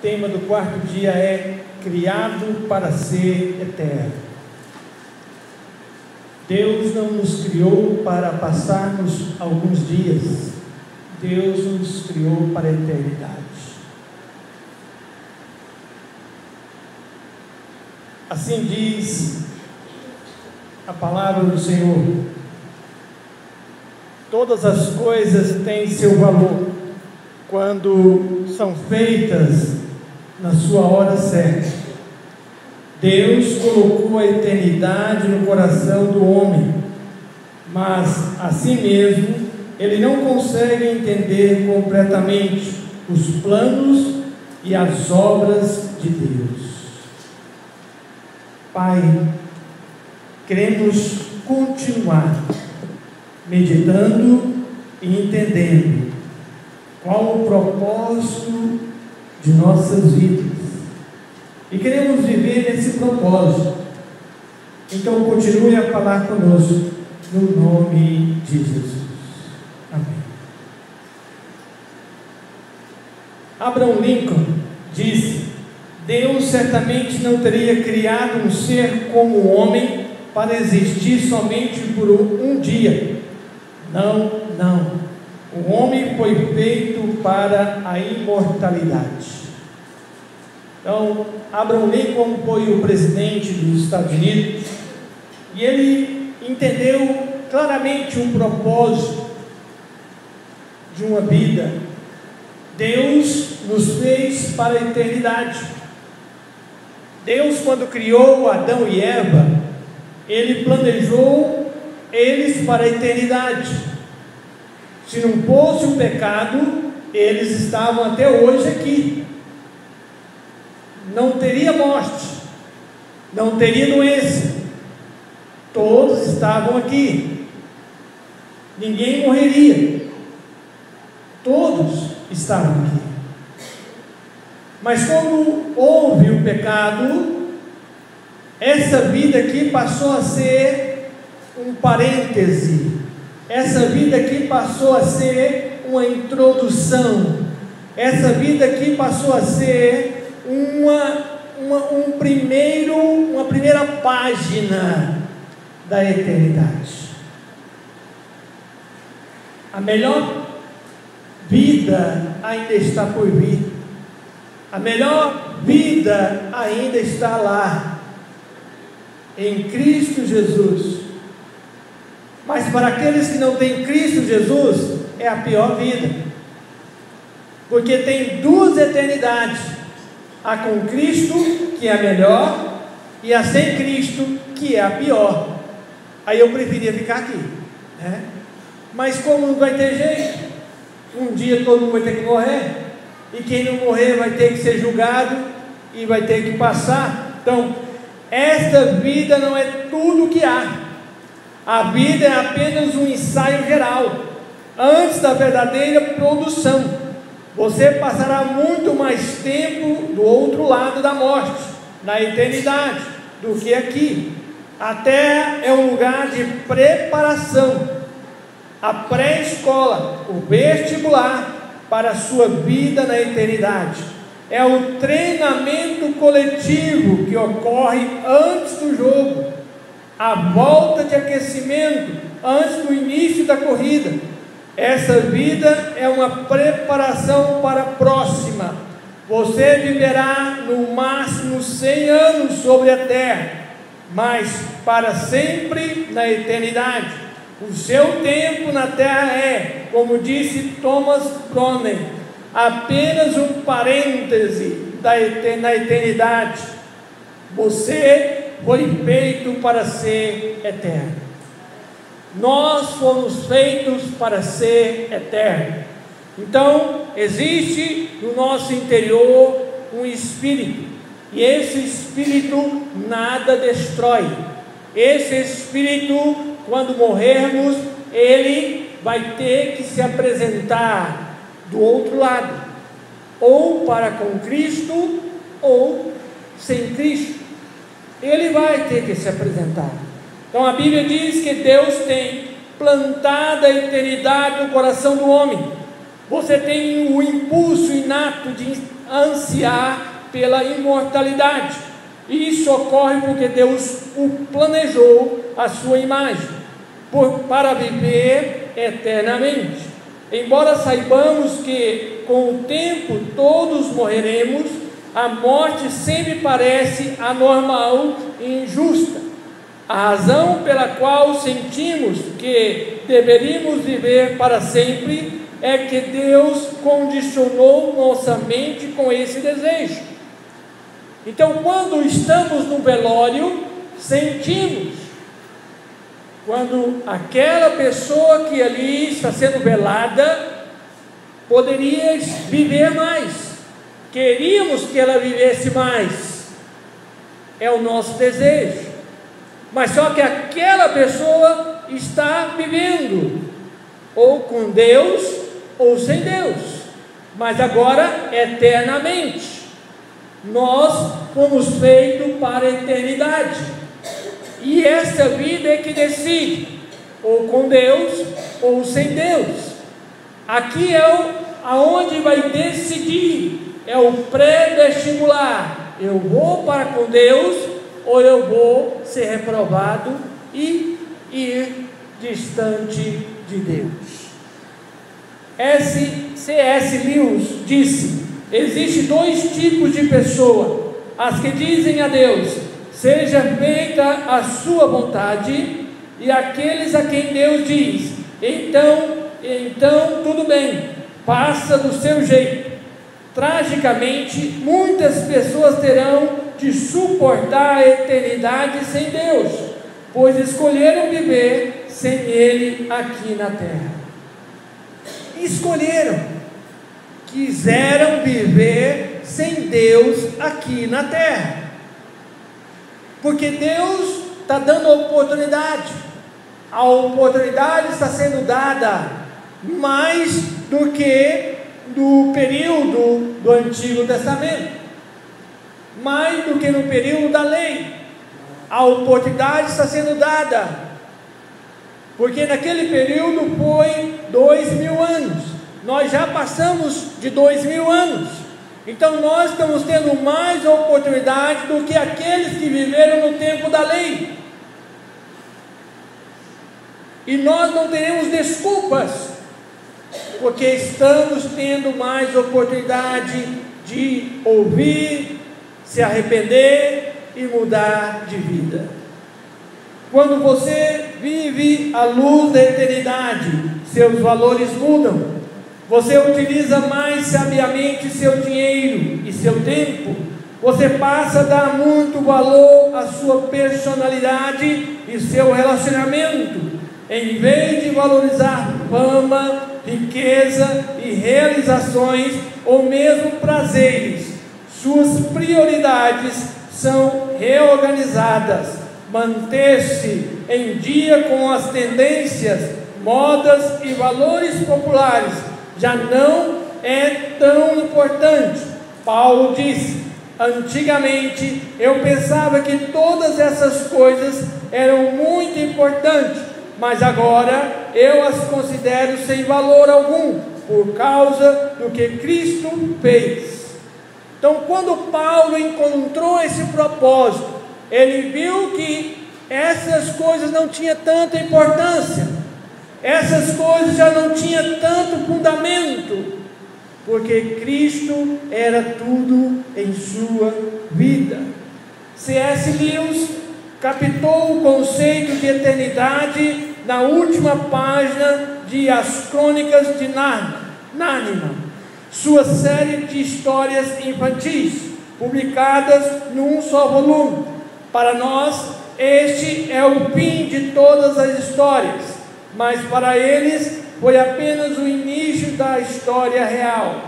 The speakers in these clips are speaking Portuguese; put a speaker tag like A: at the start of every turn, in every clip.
A: tema do quarto dia é criado para ser eterno. Deus não nos criou para passarmos alguns dias, Deus nos criou para a eternidade. Assim diz a palavra do Senhor: todas as coisas têm seu valor quando são feitas na sua hora certa. Deus colocou a eternidade no coração do homem, mas assim mesmo ele não consegue entender completamente os planos e as obras de Deus. Pai, queremos continuar meditando e entendendo qual o propósito de nossas vidas, e queremos viver nesse propósito. Então continue a falar conosco, no nome de Jesus. Amém. Abraham Lincoln disse: Deus certamente não teria criado um ser como o homem para existir somente por um dia. Não. O homem foi feito para a imortalidade. Então, Abraham Lincoln foi o presidente dos Estados Unidos, e ele entendeu claramente um propósito de uma vida. Deus nos fez para a eternidade. Deus, quando criou Adão e Eva, Ele planejou eles para a eternidade. Se não fosse o pecado, eles estavam até hoje aqui. Não teria morte, não teria doença, todos estavam aqui, ninguém morreria, todos estavam aqui. Mas como houve o pecado, essa vida aqui passou a ser um parêntese, essa vida aqui passou a ser uma introdução, essa vida aqui passou a ser uma primeira página da eternidade. A melhor vida ainda está por vir, a melhor vida ainda está lá, em Cristo Jesus. Mas para aqueles que não têm Cristo Jesus, é a pior vida, porque tem duas eternidades: a com Cristo, que é a melhor, e a sem Cristo, que é a pior. Aí eu preferia ficar aqui, né? Mas como não vai ter jeito, um dia todo mundo vai ter que morrer, e quem não morrer vai ter que ser julgado e vai ter que passar. Então, esta vida não é tudo o que há. A vida é apenas um ensaio geral, antes da verdadeira produção. Você passará muito mais tempo do outro lado da morte, na eternidade, do que aqui. A terra é um lugar de preparação, a pré-escola, o vestibular para a sua vida na eternidade. É o treinamento coletivo que ocorre antes do jogo, a volta de aquecimento antes do início da corrida. Essa vida é uma preparação para a próxima. Você viverá no máximo 100 anos sobre a terra, mas para sempre na eternidade. O seu tempo na terra é, como disse Thomas Cronen, apenas um parêntese na eternidade. Você foi feito para ser eterno. Nós fomos feitos para ser eternos. Então, existe no nosso interior um espírito, e esse espírito nada destrói. Esse espírito, quando morrermos, ele vai ter que se apresentar do outro lado, ou para com Cristo, ou sem Cristo. Ele vai ter que se apresentar. Então a Bíblia diz que Deus tem plantado a eternidade no coração do homem. Você tem o impulso inábil ato de ansiar pela imortalidade. E isso ocorre porque Deus o planejou à sua imagem, para viver eternamente. Embora saibamos que com o tempo todos morreremos, a morte sempre parece anormal e injusta. A razão pela qual sentimos que deveríamos viver para sempre é que Deus condicionou nossa mente com esse desejo. Então, quando estamos no velório, sentimos. Quando aquela pessoa que ali está sendo velada poderia viver mais, queríamos que ela vivesse mais, é o nosso desejo. Mas só que aquela pessoa está vivendo, ou com Deus, ou sem Deus, mas agora eternamente. Nós fomos feitos para a eternidade, e essa vida é que decide, ou com Deus, ou sem Deus. Aqui é aonde vai decidir, é o pré-vestibular. Eu vou para com Deus, ou eu vou ser reprovado e ir distante de Deus. C.S. Lewis disse: existem dois tipos de pessoa: as que dizem a Deus, seja feita a sua vontade, e aqueles a quem Deus diz, então tudo bem, faça do seu jeito. Tragicamente, muitas pessoas terão de suportar a eternidade sem Deus, pois escolheram viver sem Ele aqui na terra. Quiseram viver sem Deus aqui na terra, porque Deus está dando oportunidade. A oportunidade está sendo dada mais do que no período do Antigo Testamento, mais do que no período da lei. A oportunidade está sendo dada, porque naquele período foi 2000 anos, nós já passamos de 2000 anos, então nós estamos tendo mais oportunidade do que aqueles que viveram no tempo da lei, e nós não teremos desculpas, porque estamos tendo mais oportunidade de ouvir, se arrepender e mudar de vida. Quando você vive à luz da eternidade, seus valores mudam. Você utiliza mais sabiamente seu dinheiro e seu tempo. Você passa a dar muito valor à sua personalidade e seu relacionamento, em vez de valorizar fama, riqueza e realizações, ou mesmo prazeres. Suas prioridades são reorganizadas. Manter-se em dia com as tendências, modas e valores populares já não é tão importante. Paulo disse: antigamente eu pensava que todas essas coisas eram muito importantes, mas agora eu as considero sem valor algum, por causa do que Cristo fez. Então, quando Paulo encontrou esse propósito, ele viu que essas coisas não tinham tanta importância, essas coisas já não tinham tanto fundamento, porque Cristo era tudo em sua vida. C.S. Lewis captou o conceito de eternidade na última página de As Crônicas de Nárnia, sua série de histórias infantis, publicadas num só volume. Para nós, este é o fim de todas as histórias, mas para eles foi apenas o início da história real.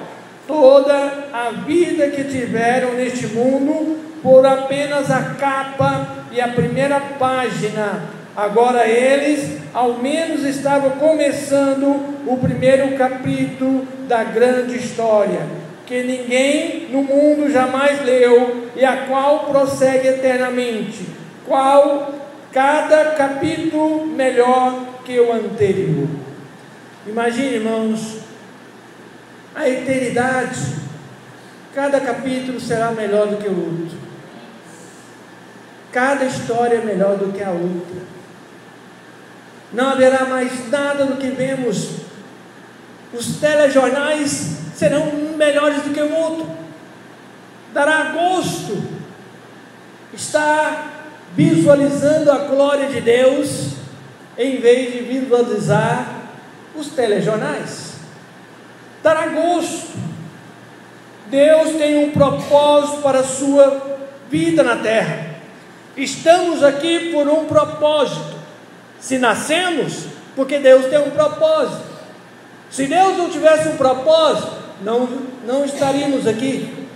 A: Toda a vida que tiveram neste mundo por apenas a capa e a primeira página. Agora eles, ao menos, estavam começando o primeiro capítulo da grande história, que ninguém no mundo jamais leu e a qual prossegue eternamente. Cada capítulo melhor que o anterior. Imagine, irmãos, a eternidade cada capítulo será melhor do que o outro. Cada história é melhor do que a outra. Não haverá mais nada do que vemos. Os telejornais serão melhores do que o outro. Dará gosto estar visualizando a glória de Deus, em vez de visualizar os telejornais. Dará gosto. Deus tem um propósito para a sua vida na terra. Estamos aqui por um propósito. Se nascemos, porque Deus tem um propósito. Se Deus não tivesse um propósito, não estaríamos aqui.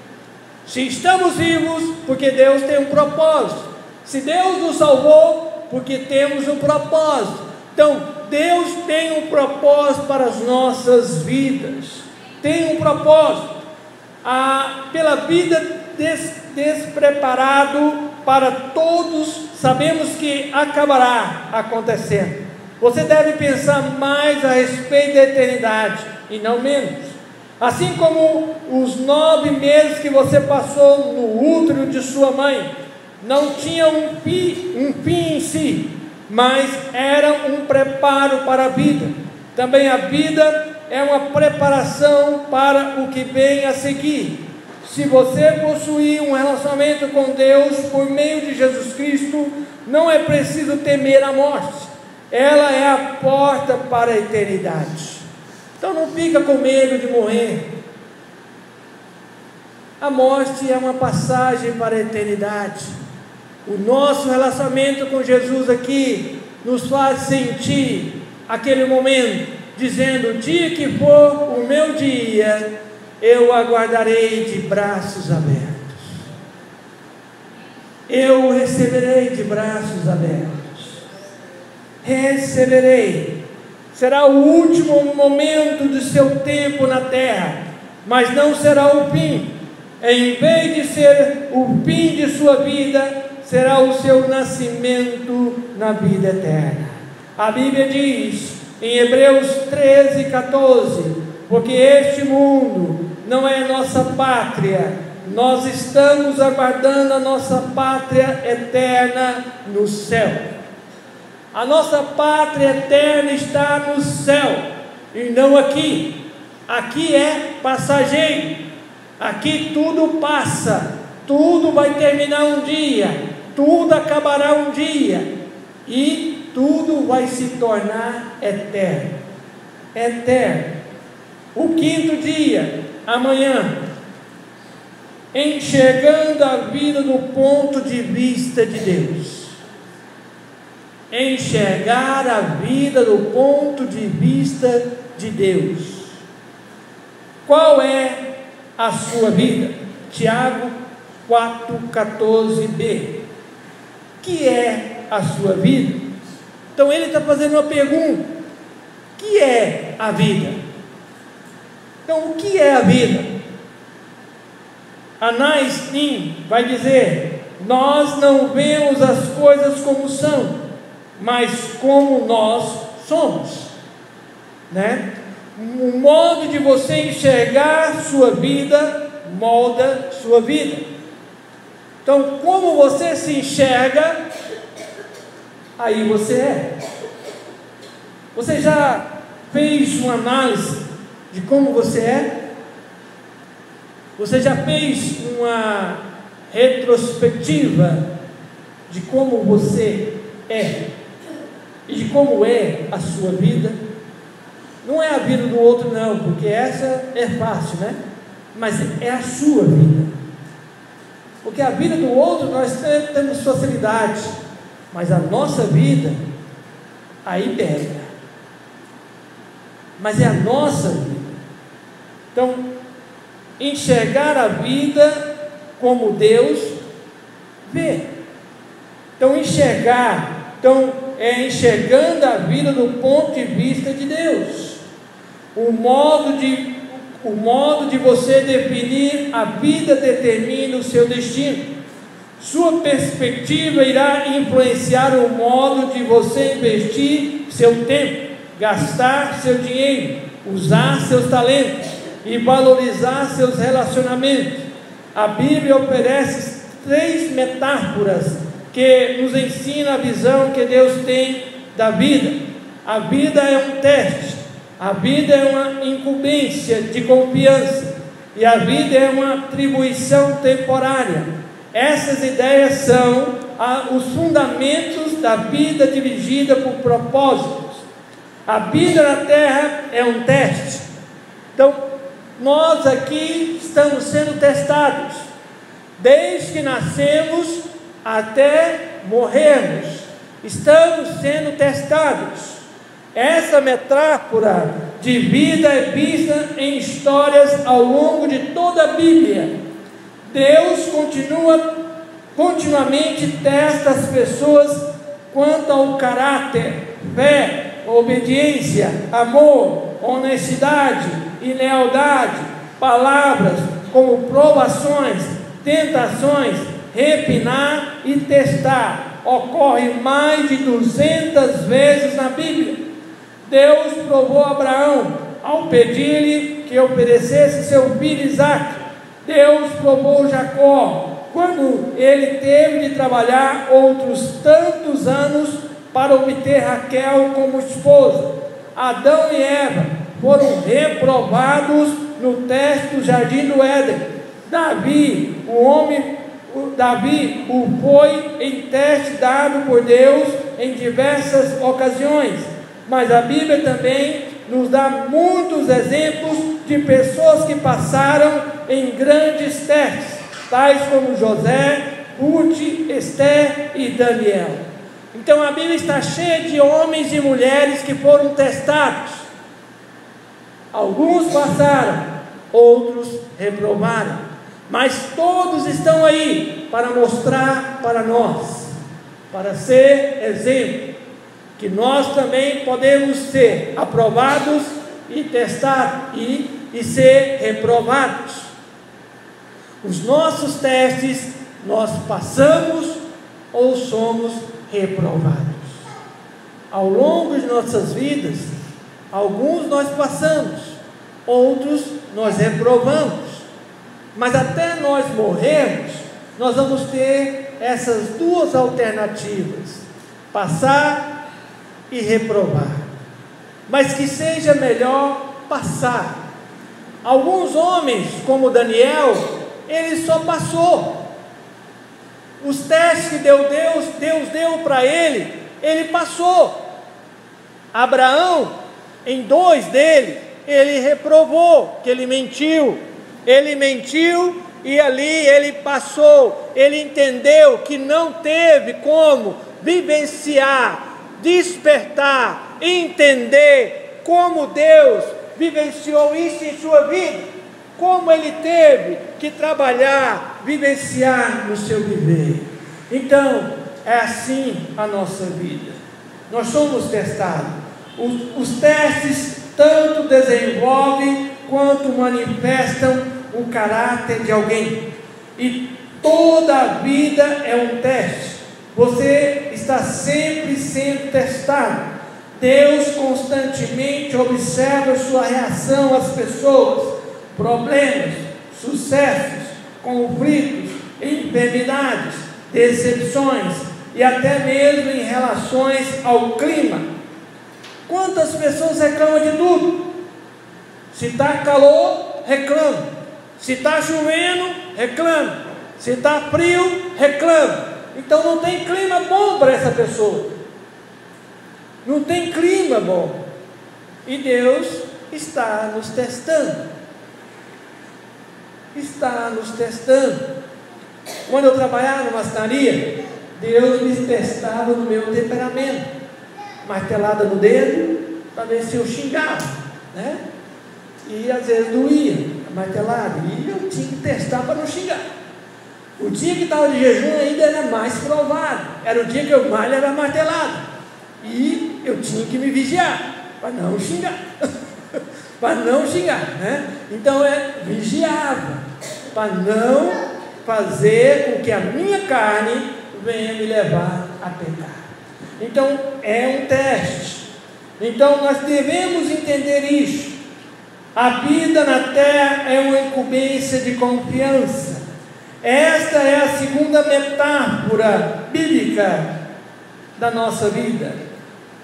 A: Se estamos vivos, porque Deus tem um propósito. Se Deus nos salvou, porque temos um propósito. Então, Deus tem um propósito para as nossas vidas. Tem um propósito. Pela vida despreparado para todos, sabemos que acabará acontecendo. Você deve pensar mais a respeito da eternidade e não menos. Assim como os 9 meses que você passou no útero de sua mãe não tinham um fim em si, mas era um preparo para a vida. Também a vida é uma preparação para o que vem a seguir. Se você possuir um relacionamento com Deus por meio de Jesus Cristo, não é preciso temer a morte. Ela é a porta para a eternidade. Então não fica com medo de morrer. A morte é uma passagem para a eternidade. O nosso relacionamento com Jesus aqui nos faz sentir aquele momento, dizendo: o dia que for o meu dia, eu aguardarei de braços abertos. Eu receberei de braços abertos. Receberei. Será o último momento do seu tempo na terra, mas não será o fim. Em vez de ser o fim de sua vida, será o seu nascimento na vida eterna. A Bíblia diz em Hebreus 13:14: porque este mundo não é nossa pátria, nós estamos aguardando a nossa pátria eterna no céu. A nossa pátria eterna está no céu e não aqui. Aqui é passageiro. Aqui tudo passa, tudo vai terminar um dia, tudo acabará um dia e tudo vai se tornar eterno. Eterno. O 5º dia, amanhã, enxergando a vida do ponto de vista de Deus. Enxergar a vida do ponto de vista de Deus. Qual é a sua vida? Tiago 4,14b. Que é a sua vida? Então ele está fazendo uma pergunta: que é a vida? Então o que é a vida? Anais Nin vai dizer: nós não vemos as coisas como são, mas como nós somos, né? O modo de você enxergar sua vida molda sua vida. Então, como você se enxerga, aí você é. Você já fez uma análise de como você é? Você já fez uma retrospectiva de como você é e de como é a sua vida? Não é a vida do outro não, porque essa é fácil, né? Mas é a sua vida. Porque a vida do outro nós temos facilidade, mas a nossa vida, aí pega. Mas é a nossa vida. Então, enxergar a vida como Deus vê. Então, é enxergando a vida do ponto de vista de Deus. O modo de você definir a vida determina o seu destino. Sua perspectiva irá influenciar o modo de você investir seu tempo, gastar seu dinheiro, usar seus talentos e valorizar seus relacionamentos. A Bíblia oferece 3 metáforas que nos ensina a visão que Deus tem da vida. A vida é um teste, a vida é uma incumbência de confiança, e a vida é uma atribuição temporária. Essas ideias são os fundamentos da vida dirigida por propósitos. A vida na terra é um teste. Então, nós aqui estamos sendo testados, desde que nascemos até morrermos, estamos sendo testados. Essa metáfora de vida é vista em histórias ao longo de toda a Bíblia. Deus continuamente testa as pessoas quanto ao caráter, fé, obediência, amor, honestidade e lealdade. Palavras como provações, tentações, refinar e testar ocorrem mais de 200 vezes na Bíblia. Deus provou Abraão ao pedir-lhe que oferecesse seu filho Isaque. Deus provou Jacó quando ele teve de trabalhar outros tantos anos para obter Raquel como esposa. Adão e Eva foram reprovados no teste do jardim do Éden. Davi o foi em teste dado por Deus em diversas ocasiões. Mas a Bíblia também nos dá muitos exemplos de pessoas que passaram em grandes testes, tais como José, Ruth, Esther e Daniel. Então a Bíblia está cheia de homens e mulheres que foram testados. Alguns passaram, outros reprovaram, mas todos estão aí para mostrar para nós, para ser exemplo, que nós também podemos ser aprovados e testados e ser reprovados. Os nossos testes nós passamos ou somos reprovados. Ao longo de nossas vidas, alguns nós passamos, outros nós reprovamos, mas até nós morrermos, nós vamos ter essas 2 alternativas: passar e reprovar, mas que seja melhor passar. Alguns homens, como Daniel, ele só passou. Os testes que Deus deu para ele passou. Abraão, em 2 dele, ele reprovou, que ele mentiu e ali ele passou. Ele entendeu que não teve como vivenciar, despertar, entender como Deus vivenciou isso em sua vida, como ele teve que trabalhar, vivenciar no seu viver. Então, é assim a nossa vida. Nós somos testados. Os testes tanto desenvolvem quanto manifestam o caráter de alguém. E toda a vida é um teste. Você está sempre sendo testado. Deus constantemente observa sua reação às pessoas, problemas, sucessos, conflitos, enfermidades, decepções e até mesmo em relações ao clima. Quantas pessoas reclamam de tudo? Se está calor, reclama. Se está chovendo, reclama. Se está frio, reclama. Então não tem clima bom para essa pessoa. Não tem clima bom. E Deus está nos testando. Está nos testando. Quando eu trabalhava na marcenaria, Deus me testava no meu temperamento. Martelada no dedo, para ver se eu xingava, né? E às vezes doía a martelada, e eu tinha que testar para não xingar. O dia que estava de jejum ainda era mais provado, era o dia que eu mais era martelado, e eu tinha que me vigiar, para não xingar, para não xingar, né? Então vigiava, para não fazer com que a minha carne venha me levar a pecar. Então é um teste. Então nós devemos entender isso. A vida na terra é uma incumbência de confiança. Esta é a segunda metáfora bíblica da nossa vida.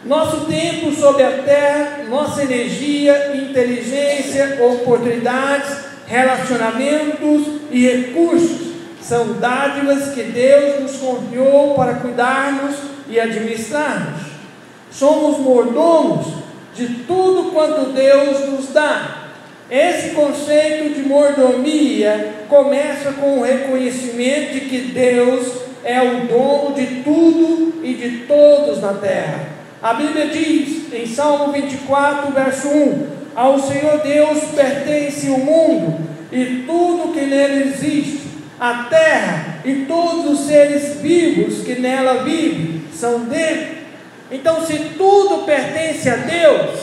A: Nosso tempo sobre a terra, nossa energia, inteligência, oportunidades, relacionamentos e recursos são dádivas que Deus nos confiou para cuidarmos e administrarmos. Somos mordomos de tudo quanto Deus nos dá. Esse conceito de mordomia começa com o reconhecimento de que Deus é o dono de tudo e de todos na terra. A Bíblia diz em Salmo 24, verso 1: ao Senhor Deus pertence o mundo e tudo que nele existe, a terra e todos os seres vivos que nela vivem são dele. Então, se tudo pertence a Deus,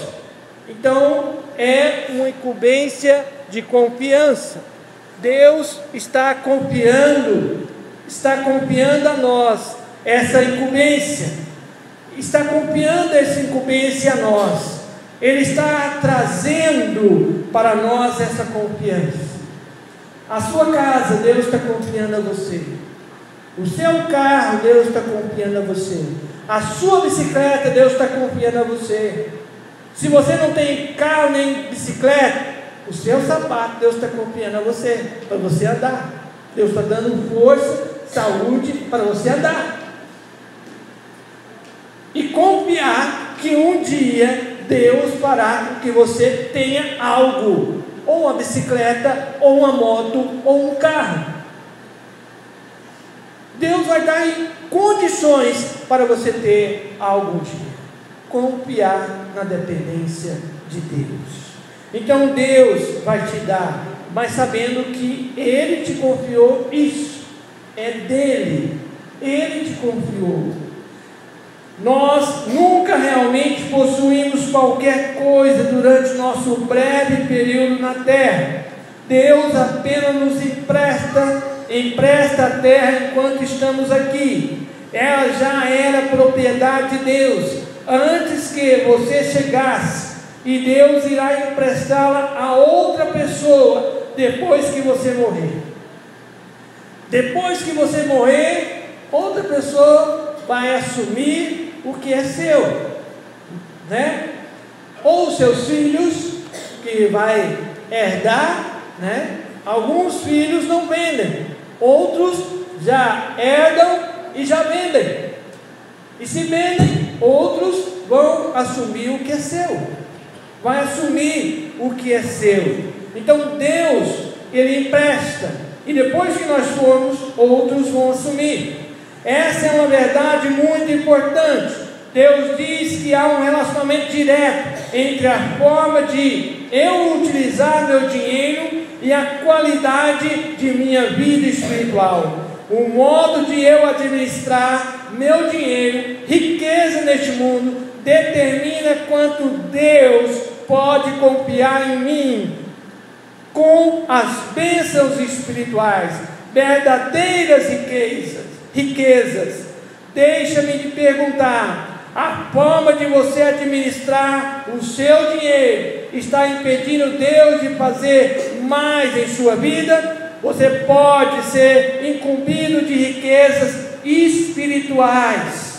A: então é uma incumbência de confiança. Deus está confiando a nós essa incumbência, está confiando essa incumbência a nós. Ele está trazendo para nós essa confiança. A sua casa, Deus está confiando a você. O seu carro, Deus está confiando a você. A sua bicicleta, Deus está confiando a você. Se você não tem carro nem bicicleta, o seu sapato, Deus está confiando a você, para você andar. Deus está dando força, saúde para você andar. E confiar que um dia Deus fará com que você tenha algo, ou uma bicicleta, ou uma moto, ou um carro. Deus vai dar condições para você ter algo um dia. Confiar na dependência de Deus. Então Deus vai te dar, mas sabendo que Ele te confiou isso, é dele, Ele te confiou. Nós nunca realmente possuímos qualquer coisa durante nosso breve período na terra. Deus apenas nos empresta a terra enquanto estamos aqui. Ela já era propriedade de Deus antes que você chegasse, e Deus irá emprestá-la a outra pessoa depois que você morrer. Depois que você morrer, outra pessoa vai assumir o que é seu, né? Ou seus filhos, que vai herdar, né? Alguns filhos não vendem, outros já herdam e já vendem. E se vendem, outros vão assumir o que é seu. Vai assumir o que é seu. Então Deus, Ele empresta, e depois que nós formos, outros vão assumir. Essa é uma verdade muito importante. Deus diz que há um relacionamento direto entre a forma de eu utilizar meu dinheiro e a qualidade de minha vida espiritual. O modo de eu administrar meu dinheiro, riqueza neste mundo, determina quanto Deus pode confiar em mim com as bênçãos espirituais, verdadeiras riquezas. Deixa-me te perguntar: a forma de você administrar o seu dinheiro está impedindo Deus de fazer mais em sua vida? Você pode ser incumbido de riquezas espirituais.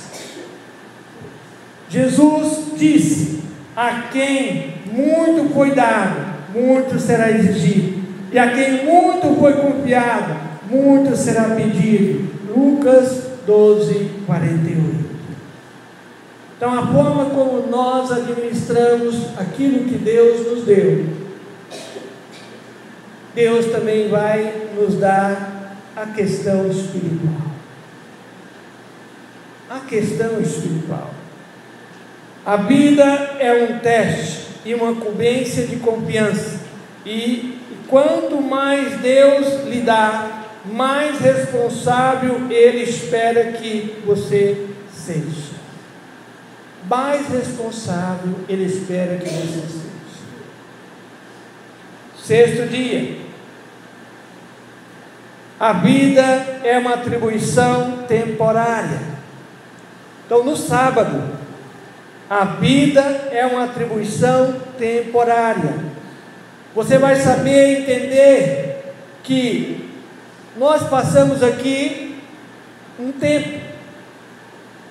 A: Jesus disse: a quem muito foi dado, muito será exigido, e a quem muito foi confiado, muito será pedido. Lucas 12, 48. Então, a forma como nós administramos aquilo que Deus nos deu, Deus também vai nos dar a questão espiritual. A questão espiritual. A vida é um teste e uma incumbência de confiança. E quanto mais Deus lhe dá, mais responsável Ele espera que você seja. Mais responsável Ele espera que você seja. Sexto dia. A vida é uma atribuição temporária. Então, no sábado, a vida é uma atribuição temporária. Você vai saber entender que nós passamos aqui um tempo.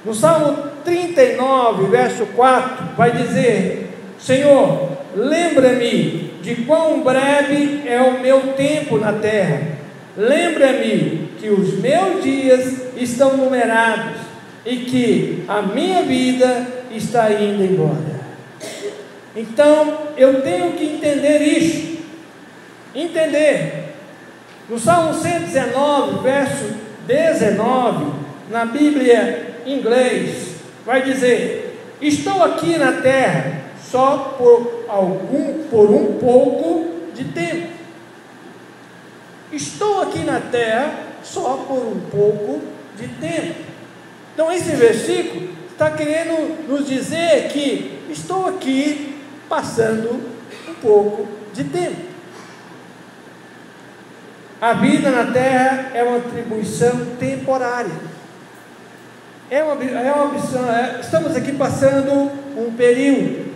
A: No Salmo 39, verso 4, vai dizer: Senhor, lembra-me de quão breve é o meu tempo na terra. Lembra-me que os meus dias estão numerados e que a minha vida está indo embora. Então, eu tenho que entender isso. Entender. No Salmo 119, verso 19, na Bíblia em inglês, vai dizer: estou aqui na terra só por um pouco de tempo. Estou aqui na terra só por um pouco de tempo. Então esse versículo está querendo nos dizer que estou aqui passando um pouco de tempo. A vida na terra é uma atribuição temporária. Estamos aqui passando um período.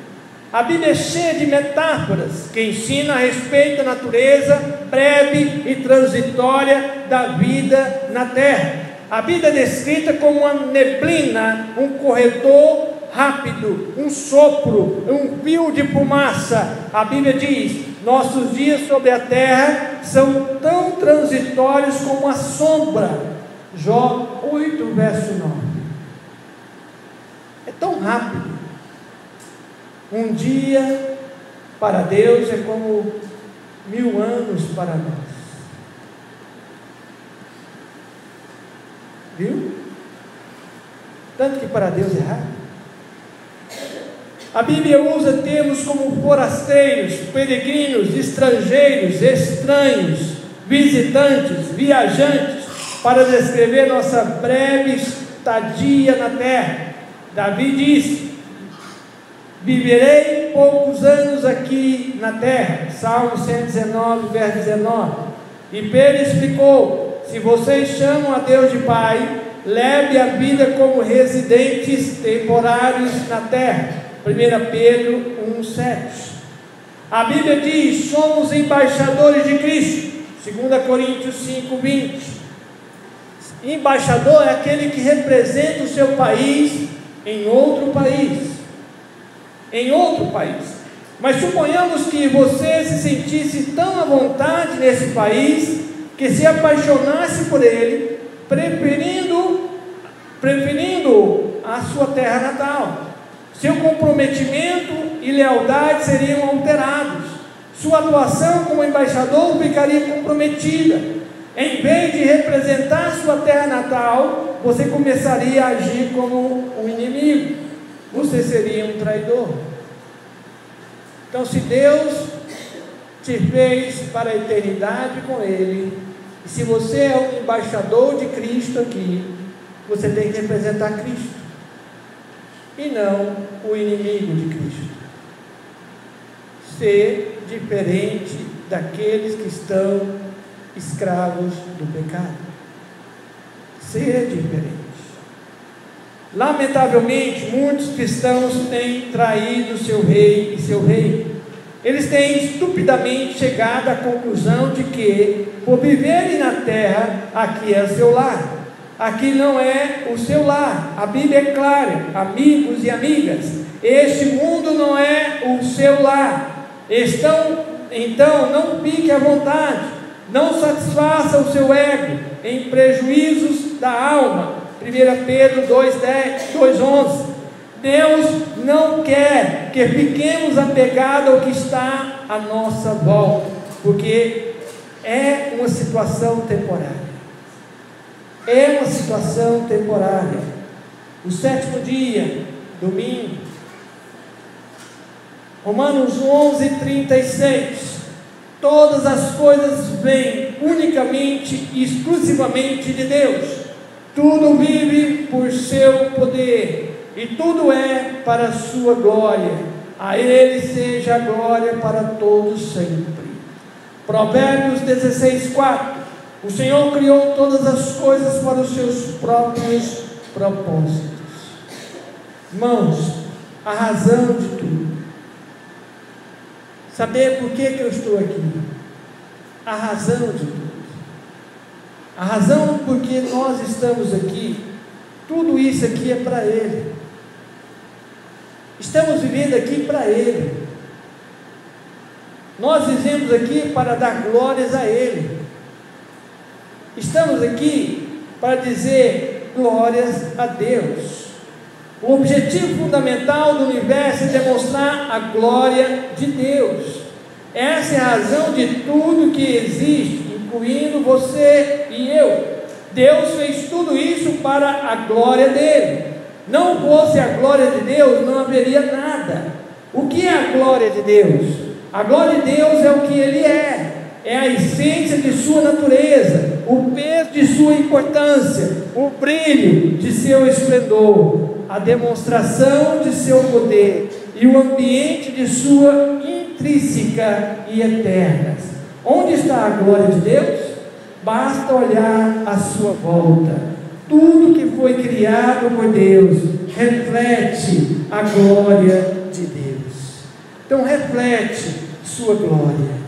A: A Bíblia é cheia de metáforas que ensinam a respeito da natureza breve e transitória da vida na terra. A vida é descrita como uma neblina, um corredor rápido, um sopro, um fio de fumaça. A Bíblia diz: nossos dias sobre a terra são tão transitórios como a sombra. Jó 8, verso 9. É tão rápido. Um dia para Deus é como 1000 anos para nós. Viu? Tanto que para Deus é rápido. A Bíblia usa termos como forasteiros, peregrinos, estrangeiros, estranhos, visitantes, viajantes, para descrever nossa breve estadia na terra. Davi disse: viverei poucos anos aqui na terra. Salmo 119, verso 19. E Pedro explicou: se vocês chamam a Deus de Pai, leve a vida como residentes temporários na terra. 1 Pedro 1,7. A Bíblia diz: somos embaixadores de Cristo. 2 Coríntios 5,20. Embaixador é aquele que representa o seu país em outro país. Em outro país. Mas suponhamos que você se sentisse tão à vontade nesse país que se apaixonasse por ele, preferindo a sua terra natal. Seu comprometimento e lealdade seriam alterados. Sua atuação como embaixador ficaria comprometida. Em vez de representar sua terra natal, você começaria a agir como um inimigo. Você seria um traidor. Então, se Deus te fez para a eternidade com Ele, e se você é um embaixador de Cristo aqui, você tem que representar Cristo, e não o inimigo de Cristo. Ser diferente daqueles que estão escravos do pecado. Ser diferente. Lamentavelmente, muitos cristãos têm traído seu rei e seu reino. Eles têm estupidamente chegado à conclusão de que, por viverem na terra, aqui é o seu lar. Aqui não é o seu lar. A Bíblia é clara, amigos e amigas. Este mundo não é o seu lar. Então, não fique à vontade. Não satisfaça o seu ego em prejuízos da alma. 1 Pedro 2:11. Deus não quer que fiquemos apegados ao que está à nossa volta, porque é uma situação temporária. É uma situação temporária. O 7º dia, domingo, Romanos 11:36. Todas as coisas vêm unicamente e exclusivamente de Deus. Tudo vive por seu poder, e tudo é para a sua glória. A Ele seja a glória para todos sempre. Provérbios 16:4. O Senhor criou todas as coisas para os seus próprios propósitos. Irmãos, a razão de tudo. Saber por que eu estou aqui. A razão de tudo. A razão por que nós estamos aqui, tudo isso aqui é para Ele. Estamos vivendo aqui para Ele. Nós vivemos aqui para dar glórias a Ele. Estamos aqui para dizer glórias a Deus. O objetivo fundamental do universo é demonstrar a glória de Deus. Essa é a razão de tudo que existe, incluindo você e eu. Deus fez tudo isso para a glória dele. Não fosse a glória de Deus, não haveria nada. O que é a glória de Deus? A glória de Deus é o que Ele é a essência de sua natureza, o peso de sua importância, o brilho de seu esplendor, a demonstração de seu poder e o ambiente de sua intrínseca e eterna. Onde está a glória de Deus? Basta olhar à sua volta. Tudo que foi criado por Deus reflete a glória de Deus. Então reflete sua glória.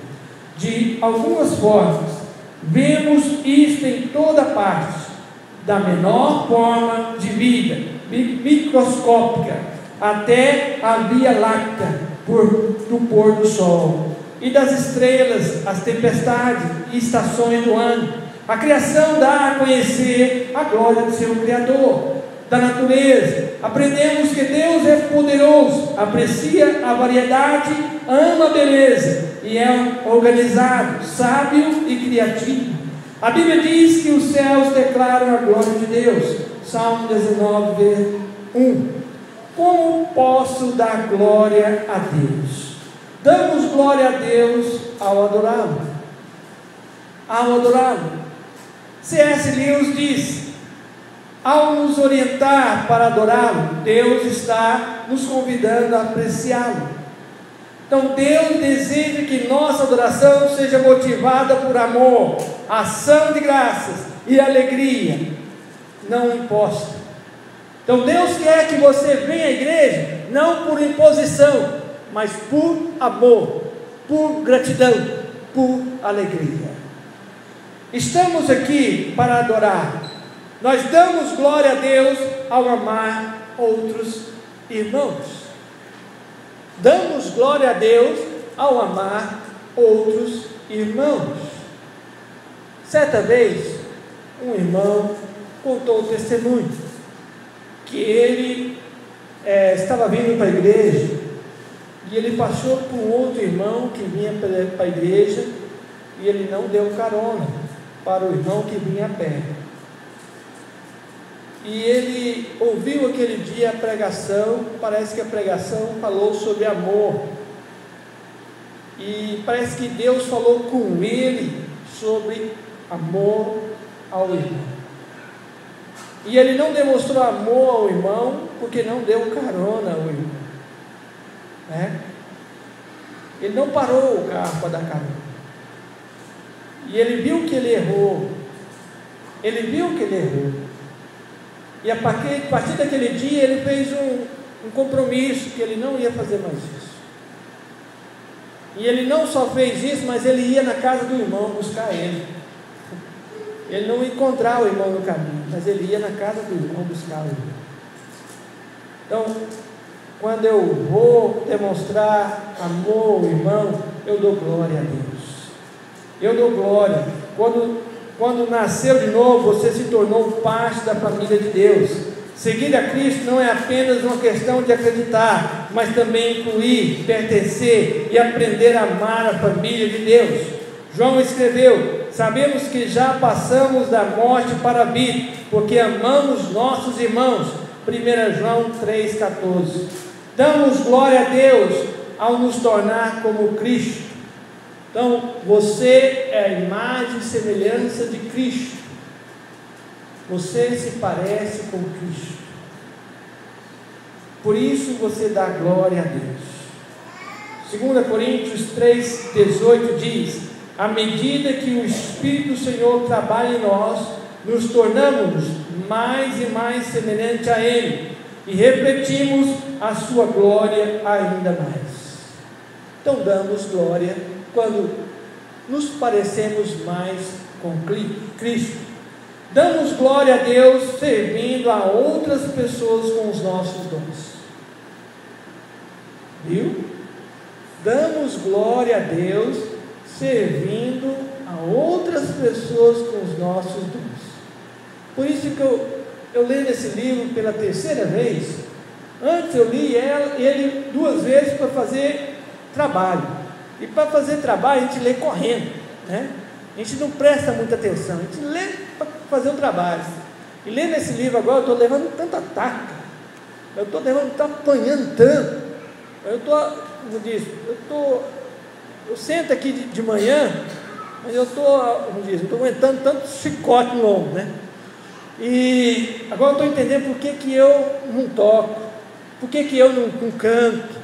A: De algumas formas, vemos isto em toda parte, da menor forma de vida, microscópica, até a Via Láctea, do pôr do sol, e das estrelas, as tempestades e estações do ano. A criação dá a conhecer a glória do seu Criador. Da natureza, aprendemos que Deus é poderoso, aprecia a variedade, ama a beleza e é organizado, sábio e criativo. A Bíblia diz que os céus declaram a glória de Deus. Salmo 19, 1. Como posso dar glória a Deus? Damos glória a Deus ao adorá-lo. Ao adorá-lo. C.S. Lewis diz: ao nos orientar para adorá-lo, Deus está nos convidando a apreciá-lo. Então Deus deseja que nossa adoração seja motivada por amor, ação de graças e alegria, não imposta. Então Deus quer que você venha à igreja, não por imposição, mas por amor, por gratidão, por alegria. Estamos aqui para adorar. Nós damos glória a Deus ao amar outros irmãos. Damos glória a Deus ao amar outros irmãos. Certa vez, um irmão contou o testemunho que ele estava vindo para a igreja e ele passou por um outro irmão que vinha para a igreja e ele não deu carona para o irmão que vinha a pé. E ele ouviu aquele dia a pregação, parece que a pregação falou sobre amor, e parece que Deus falou com ele sobre amor ao irmão, e ele não demonstrou amor ao irmão, porque não deu carona ao irmão, né? Ele não parou o carro para dar carona, e ele viu que ele errou, e a partir daquele dia ele fez um compromisso que ele não ia fazer mais isso. E ele não só fez isso, mas ele ia na casa do irmão buscar ele. Ele não ia encontrar o irmão no caminho, mas ele ia na casa do irmão buscar o irmão. Então, quando eu vou demonstrar amor ao irmão, eu dou glória a Deus. Eu dou glória. Quando nasceu de novo, você se tornou parte da família de Deus. Seguir a Cristo não é apenas uma questão de acreditar, mas também incluir, pertencer e aprender a amar a família de Deus. João escreveu: sabemos que já passamos da morte para a vida, porque amamos nossos irmãos. 1 João 3,14. Damos glória a Deus ao nos tornar como Cristo. Então, você é a imagem e semelhança de Cristo. Você se parece com Cristo. Por isso você dá glória a Deus. 2 Coríntios 3,18 diz: à medida que o Espírito do Senhor trabalha em nós, nos tornamos mais e mais semelhante a Ele, e refletimos a sua glória ainda mais. Então damos glória quando nos parecemos mais com Cristo. Damos glória a Deus servindo a outras pessoas com os nossos dons. Viu? Damos glória a Deus servindo a outras pessoas com os nossos dons. Por isso que eu leio esse livro pela terceira vez. Antes eu li ele 2 vezes para fazer trabalho. E para fazer trabalho a gente lê correndo, né? A gente não presta muita atenção, a gente lê para fazer o trabalho. E lendo esse livro agora, eu estou levando tanto ataque, eu estou apanhando tanto. Eu sento aqui de manhã, mas eu estou aguentando tanto chicote longo, né? E agora eu estou entendendo por que eu não toco, por que eu não canto.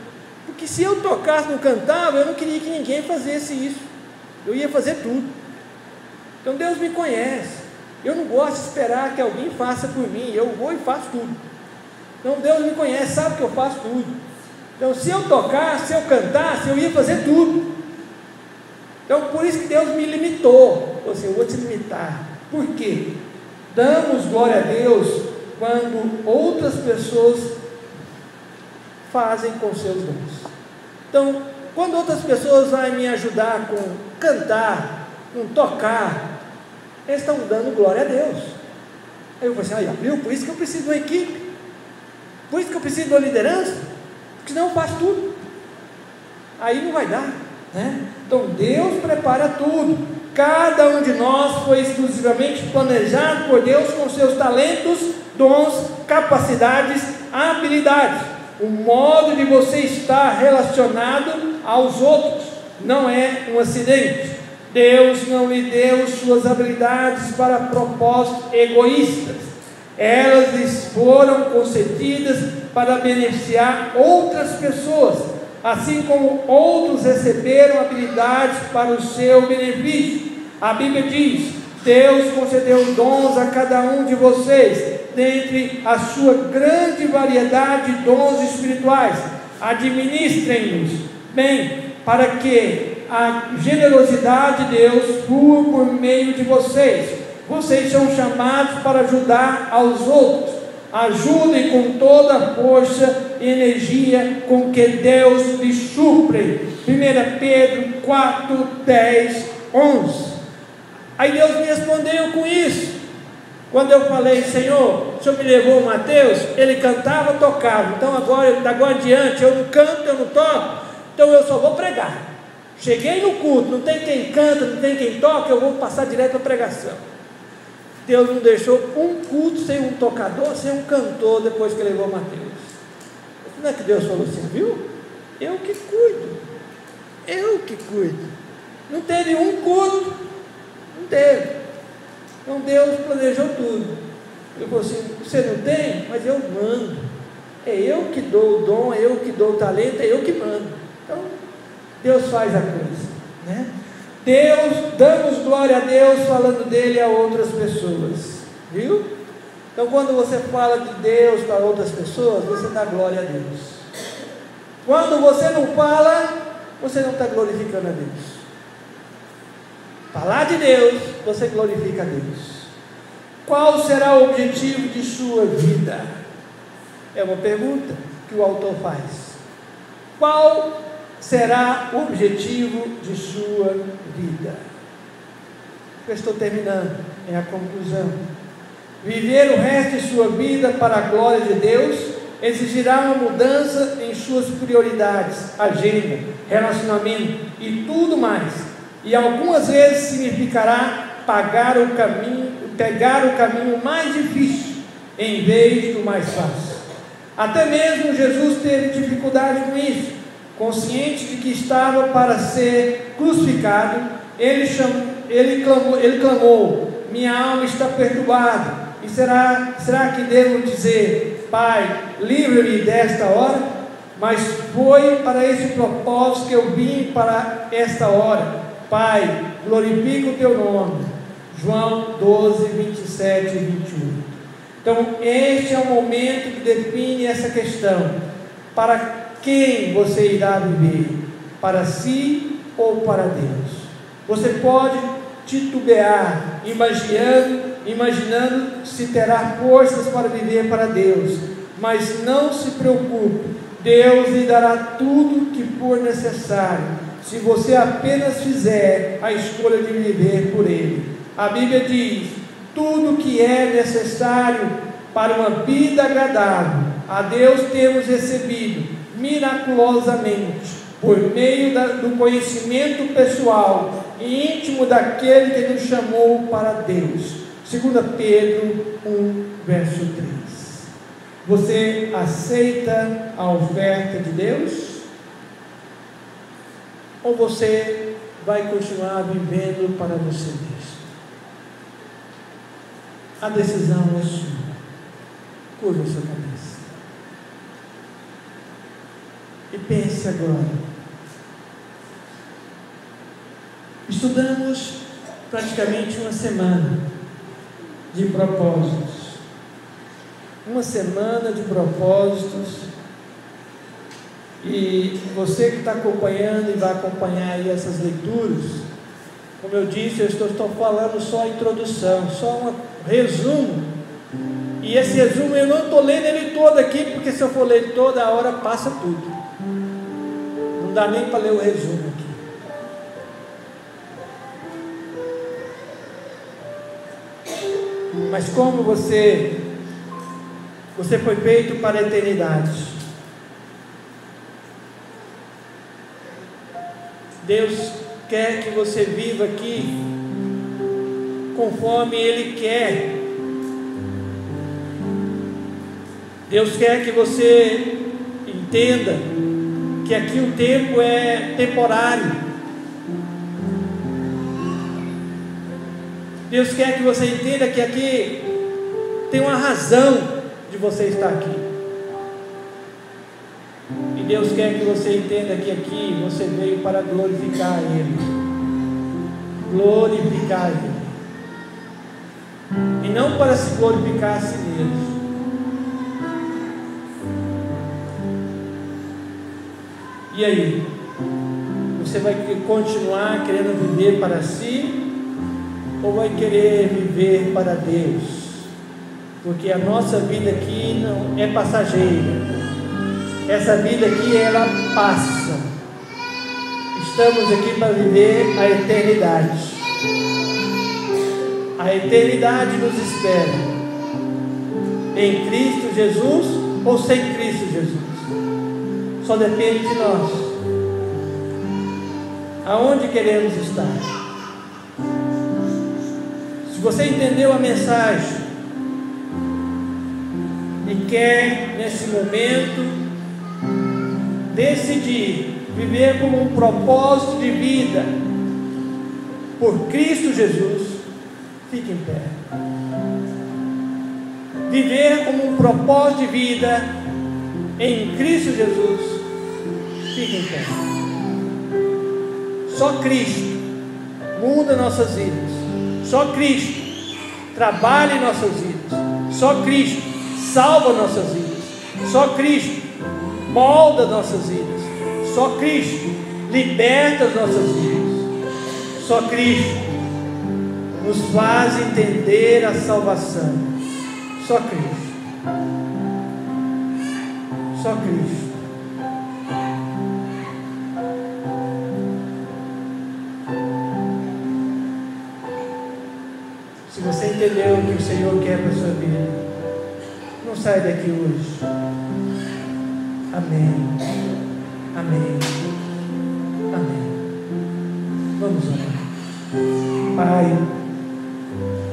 A: Porque se eu tocasse, não cantava, eu não queria que ninguém fizesse isso, eu ia fazer tudo. Então Deus me conhece, eu não gosto de esperar que alguém faça por mim, eu vou e faço tudo. Então Deus me conhece, sabe que eu faço tudo. Então se eu tocasse, se eu cantasse, eu ia fazer tudo. Então por isso que Deus me limitou. Ou seja, eu vou te limitar. Por quê? Damos glória a Deus quando outras pessoas fazem com seus dons. Então, quando outras pessoas vão me ajudar com cantar, com tocar, eles estão dando glória a Deus. Aí eu vou assim, viu? Por isso que eu preciso de uma equipe, por isso que eu preciso de uma liderança, porque senão eu faço tudo. Aí não vai dar, né? Então Deus prepara tudo. Cada um de nós foi exclusivamente planejado por Deus com seus talentos, dons, capacidades, habilidades. O modo de você estar relacionado aos outros não é um acidente. Deus não lhe deu suas habilidades para propósitos egoístas. Elas lhes foram concedidas para beneficiar outras pessoas, assim como outros receberam habilidades para o seu benefício. A Bíblia diz: Deus concedeu dons a cada um de vocês, dentre a sua grande variedade de dons espirituais. Administrem-nos bem, para que a generosidade de Deus flua por meio de vocês. Vocês são chamados para ajudar aos outros. Ajudem com toda a força e energia com que Deus lhes supre. 1 Pedro 4, 10, 11. Aí Deus me respondeu com isso. Quando eu falei, Senhor, o Senhor me levou o Mateus, ele cantava, tocava. Então agora adiante, eu não canto, eu não toco, então eu só vou pregar. Cheguei no culto, não tem quem canta, não tem quem toca, eu vou passar direto para a pregação. Deus não deixou um culto sem um tocador, sem um cantor, depois que levou o Mateus. Não é que Deus falou assim, viu? Eu que cuido. Não teve um culto, não teve. Então Deus planejou tudo. Ele falou assim, você não tem? Mas eu mando. É eu que dou o dom, é eu que dou o talento, é eu que mando. Então Deus faz a coisa, né? Damos glória a Deus falando dele a outras pessoas, viu? Então quando você fala de Deus para outras pessoas, você dá glória a Deus. Quando você não fala, você não está glorificando a Deus. Falar de Deus, você glorifica a Deus. Qual será o objetivo de sua vida? É uma pergunta que o autor faz. Qual será o objetivo de sua vida? Eu estou terminando, é a conclusão. Viver o resto de sua vida para a glória de Deus exigirá uma mudança em suas prioridades, agenda, relacionamento e tudo mais. E algumas vezes significará pegar o caminho mais difícil em vez do mais fácil. Até mesmo Jesus teve dificuldade com isso. Consciente de que estava para ser crucificado, ele clamou: minha alma está perturbada. E será que devo dizer, Pai, livre-me desta hora? Mas foi para esse propósito que eu vim para esta hora. Pai, glorifica o teu nome. João 12, 27 e 21. Então este é o momento que define essa questão. Para quem você irá viver? Para si ou para Deus? Você pode titubear, imaginando imaginando se terá forças para viver para Deus. Mas não se preocupe, Deus lhe dará tudo que for necessário, se você apenas fizer a escolha de viver por Ele. A Bíblia diz: tudo que é necessário para uma vida agradável a Deus temos recebido miraculosamente, por meio do conhecimento pessoal e íntimo daquele que nos chamou para Deus. 2 Pedro 1, verso 3. Você aceita a oferta de Deus? Ou você vai continuar vivendo para você mesmo? A decisão é sua. Curva a sua cabeça e pense agora. Estudamos praticamente uma semana de propósitos. Uma semana de propósitos. E você que está acompanhando e vai acompanhar aí essas leituras, como eu disse, eu estou falando só a introdução, só um resumo. E esse resumo eu não estou lendo ele todo aqui, porque se eu for ler toda hora passa tudo. Não dá nem para ler o resumo aqui. Mas como você foi feito para a eternidade. Deus quer que você viva aqui conforme Ele quer. Deus quer que você entenda que aqui o tempo é temporário. Deus quer que você entenda que aqui tem uma razão de você estar aqui. E Deus quer que você entenda que aqui você veio para glorificar Ele. Glorificar Ele. E não para se glorificar a si mesmo. E aí? Você vai continuar querendo viver para si? Ou vai querer viver para Deus? Porque a nossa vida aqui não é passageira. Essa vida aqui, ela passa. Estamos aqui para viver a eternidade. A eternidade nos espera. Em Cristo Jesus ou sem Cristo Jesus? Só depende de nós. Aonde queremos estar? Se você entendeu a mensagem e quer nesse momento decidir viver como um propósito de vida por Cristo Jesus, fique em pé. Viver como um propósito de vida em Cristo Jesus, fique em pé. Só Cristo muda nossas vidas. Só Cristo trabalha em nossas vidas. Só Cristo salva nossas vidas. Só Cristo molda nossas vidas. Só Cristo liberta as nossas vidas. Só Cristo nos faz entender a salvação. Só Cristo. Só Cristo. Se você entendeu o que o Senhor quer para a sua vida, não sai daqui hoje. Amém. Amém. Amém. Vamos orar. Pai,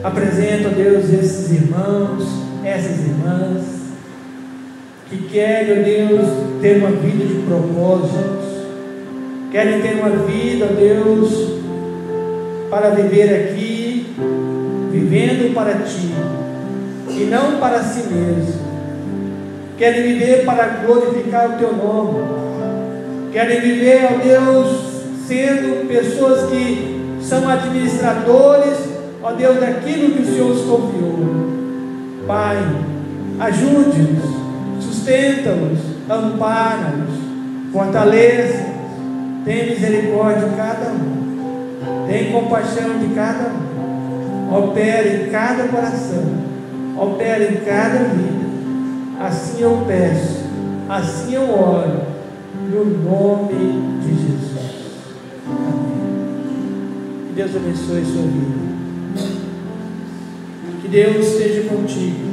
A: apresento a Deus esses irmãos, essas irmãs, que querem, ó Deus, ter uma vida de propósitos, querem ter uma vida, ó Deus, para viver aqui, vivendo para Ti, e não para si mesmo. Querem viver para glorificar o Teu nome, querem viver, ó Deus, sendo pessoas que são administradores, ó Deus, daquilo que o Senhor os confiou. Pai, ajude-nos, sustenta-nos, ampara-nos, fortalece-nos, tem misericórdia de cada um, tem compaixão de cada um. opera em cada coração, opera em cada vida. Assim eu peço, assim eu oro, no nome de Jesus. Amém. Que Deus abençoe a sua vida. Que Deus esteja contigo.